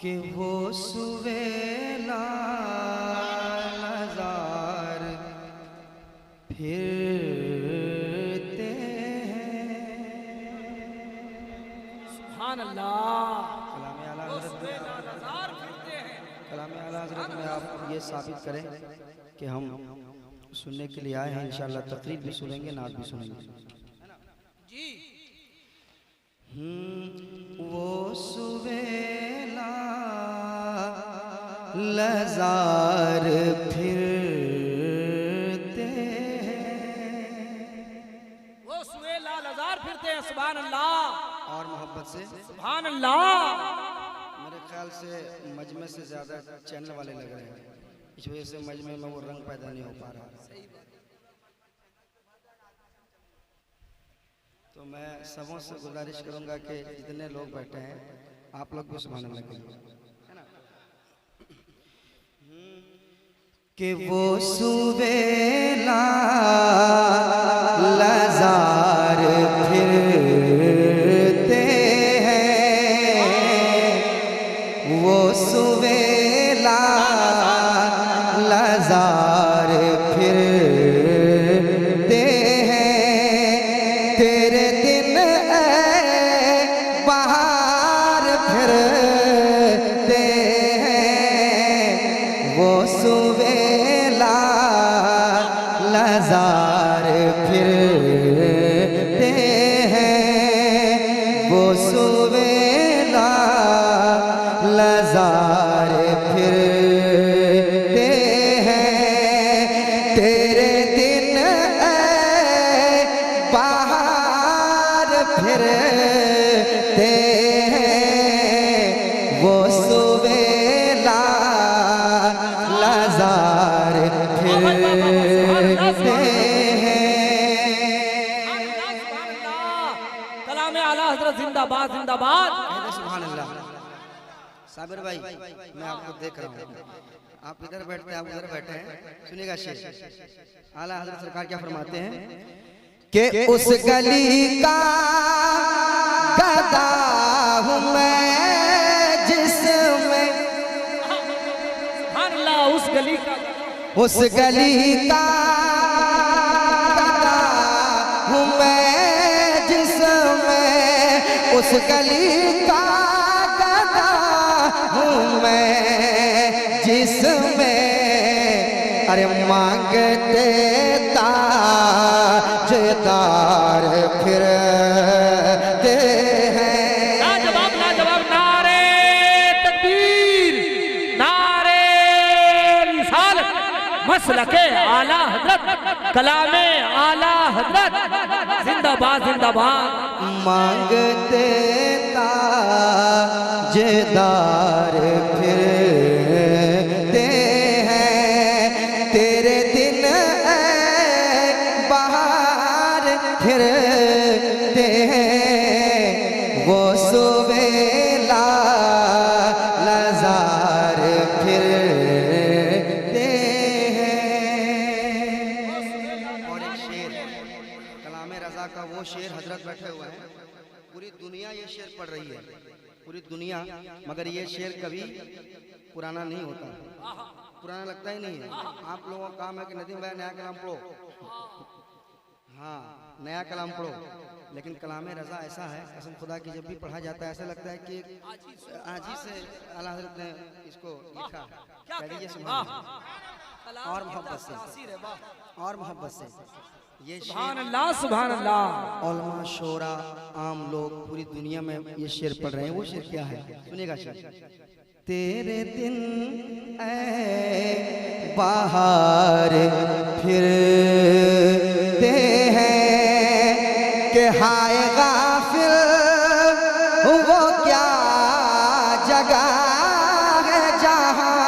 कि वो सुवेला नज़ार फिरते हैं। सुभान अल्लाह। कलाम आला हज़रत में आप ये साबित करें कि हम सुनने के लिए आए हैं। इंशाअल्लाह तकरीर भी सुनेंगे, नात भी सुनेंगे जी। वो सुवेला लज़ार फिरते हैं, वो सुवेला लज़ार फिरते हैं। सुभान अल्लाह। और मोहब्बत से सुभान अल्लाह। मेरे ख्याल से मजमे से ज़्यादा चैनल वाले लग रहे हैं, इस वजह से मजमे में वो रंग पैदा नहीं हो पा रहा। तो मैं सबों से गुजारिश करूंगा कि जितने लोग बैठे हैं आप लोग भी सुभान अल्लाह कहिए, है ना। कि वो सुवेला लज़ार फिरते हैं, वो सुवेला लज़ार फिरते हैं। तेरे दिन बाहर फिरते हैं, वो सुवेला लज़ार फिरते हैं, वो सुवेला लज़ार फिरते हैं। तेरे दिन बाहर फिरते हैं, वो सुवेला लज़ार फिरते हैं। कलाम आला हज़रत जिंदाबाद जिंदाबाद। सुभान अल्लाह। साबिर भाई मैं आपको देख रहा हूँ, आप इधर बैठते हैं, आप उधर बैठे हैं, सुनिएगा शेर। आला हज़रत सरकार क्या फरमाते हैं कि उस गली का गदा हूँ मैं जिसमें, सुभान अल्लाह। उस गली का उस गली का गदा हूँ मैं जिसमें, उस गली का गदा हूँ मैं जिसमें, अरे मांगते ताजदार फिरते हैं। लाजवाब लाजवाब। नारे तकबीर, नारे रिसालत, मसलके आला हज़रत, कलामे आला हज़रत जिंदाबाद जिंदाबाद। मांगते ताजदार फिरते हैं, तेरे दिन बाहर फिरते हैं, वो सुवेला लज़ार फिरते हैं। और एक शेर, कलाम रज़ा का वो शेर हजरत बैठे हुए हैं, पूरी दुनिया ये शेर पढ़ रही है, पूरी दुनिया, मगर ये शेर कभी पुराना नहीं होता, पुराना लगता ही नहीं है। आप लोगों का काम है कि नदीम भाई नया कलाम पढ़ो, हाँ नया कलाम पढ़ो, लेकिन कलाम रज़ा ऐसा है कसम खुदा की, जब भी पढ़ा जाता है ऐसा लगता है कि आजी से आला हज़रत ने इसको लिखा। कह दीजिए सुभान अल्लाह। और मोहब्बत से, और मोहब्बत से ये सुभान अल्लाह सुभान अल्लाह। उलमा शोरा आम लोग पूरी दुनिया में ये शेर पढ़ रहे हैं। वो शेर क्या है सुनिएगा शेर। तेरे दिन ऐ बाहर फिरते हैं कि हाय गाफिल वो क्या जगह है जहाँ,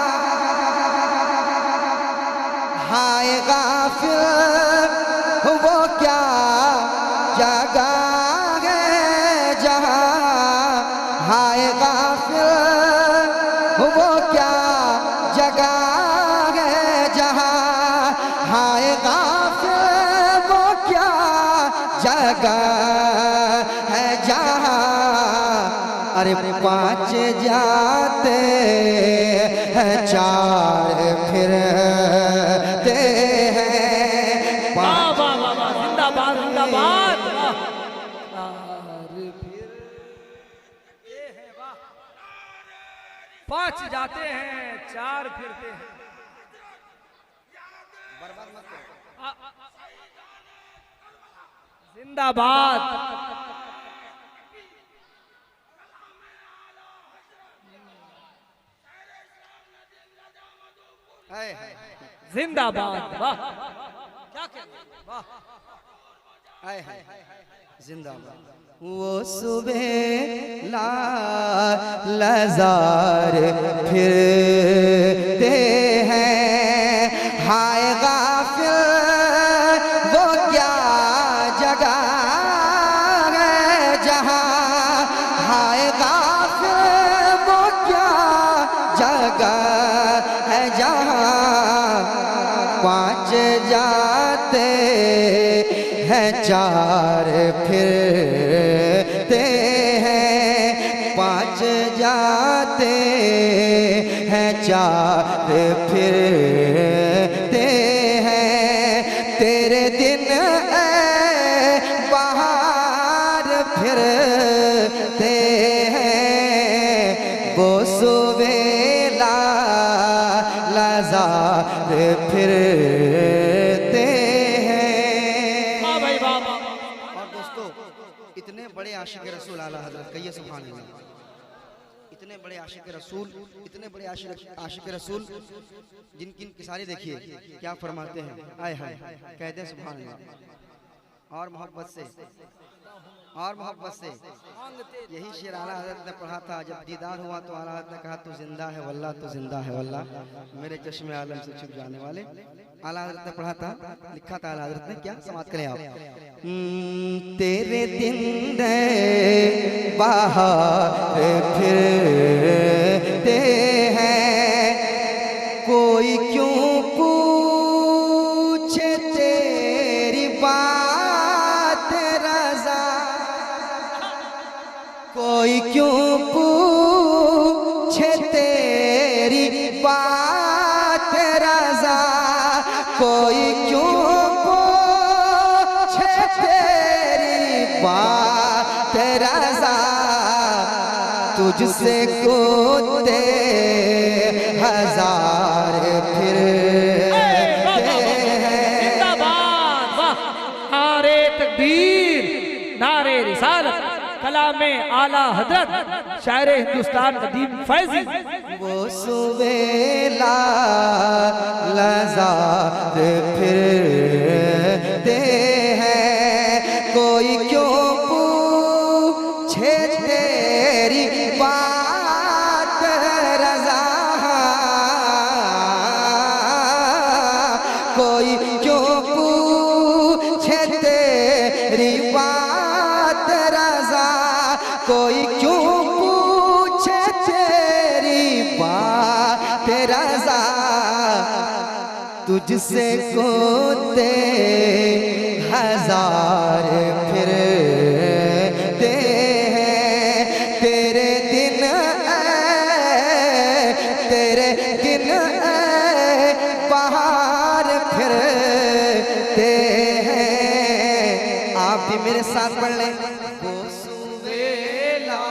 हाय गाफिल वो क्या जगह है जहाँ, हाय गाफिल वो क्या जगह है जहाँ, हाय गाफिल वो क्या जगह है जहाँ, अरे पांच जाते हैं, चार फिरते हैं। वाह वाह वाह वाह, जिंदाबाद जिंदाबाद। चार फिरते हैं, वाह। पांच जाते हैं, चार फिरते हैं। बर्बाद मत करो। जिंदाबाद। जिंदाबाद, वाह क्या कहते, वाह जिंदाबाद। वो सुबह लाज़ार फिरते हैं, हाय गाफिल वो क्या जगह है जहाँ, हाय गाफिल वो क्या जगह है जहाँ, पांच जाते हैं, चार फिरते हैं, पांच जाते हैं, चार फिरते हैं। तेरे दिन बाहर फिरते हैं, वो सुबेला लाज़ार फिरते हैं। वाह भाई वाह वाह। और दोस्तों, इतने बड़े आशिक रसूल आला हजरत, कहिए सुभान अल्लाह। इतने बड़े आशिक रसूल, इतने बड़े आशिक रसूल, जिनकी किसारी देखिए क्या फरमाते हैं। आए हाय, कहते हैं सुभान अल्लाह। और मोहब्बत से, और मोहब्बत से यही शेर आला हजरत ने पढ़ा था। जब दीदार हुआ तो आला हजरत ने कहा तू जिंदा है वल्लाह, तू जिंदा है वल्लाह, मेरे चश्मे आलम से छुप जाने वाले। आला हजरत ने पढ़ा था, लिखा था आला हजरत ने, क्या समाप्त करें आप। तेरे दिन बाहर फिरते हैं, कोई क्यों पूछे तेरी बात रज़ा, कोई क्यों पूछे तेरी बात रज़ा, कोई क्यों पूछे तेरी बात रज़ा, तुझसे कूदे हजार फिरते हैं। जिंदाबाद, वाह। नारे तकबीर, नारे रिसालत, कलामे आला हजरत, शायर हिंदुस्तान नदीम फैजी। वो सुबेला लाज़ार फिरते हैं, कोई क्यों पूछे तेरी बात रज़ा, कोई क्यों पूछे तेरी बात रज़ा, कोई क्यों पूछे तेरी बात रज़ा, तुझसे कूदे हजार फिरते हैं। तेरे दिन बाहर फिरते हैं। आप भी मेरे साथ पढ़ लें। वो सुबेला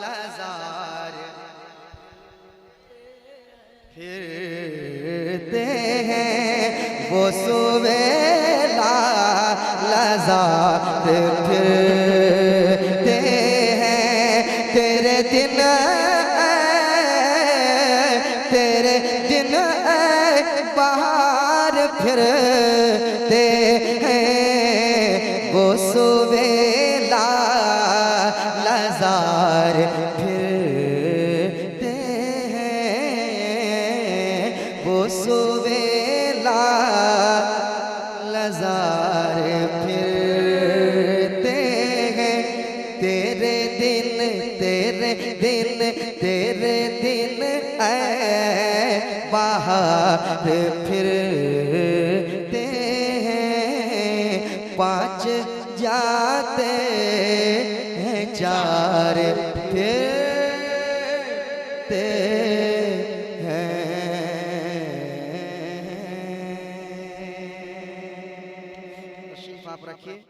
लाज़ार फिरते हैं, वो सुबेला लाज़ार फिरते हैं। तेरे दिन बाहर फिरते हैं, वो सुबेला लाज़ार फिरते हैं, वो सुबेला लाज़ार फिरते हैं। तेरे दिन बाहर फिरते हैं, पांच जाते हैं, चार देते हैं। तशरीफ आप रखिए।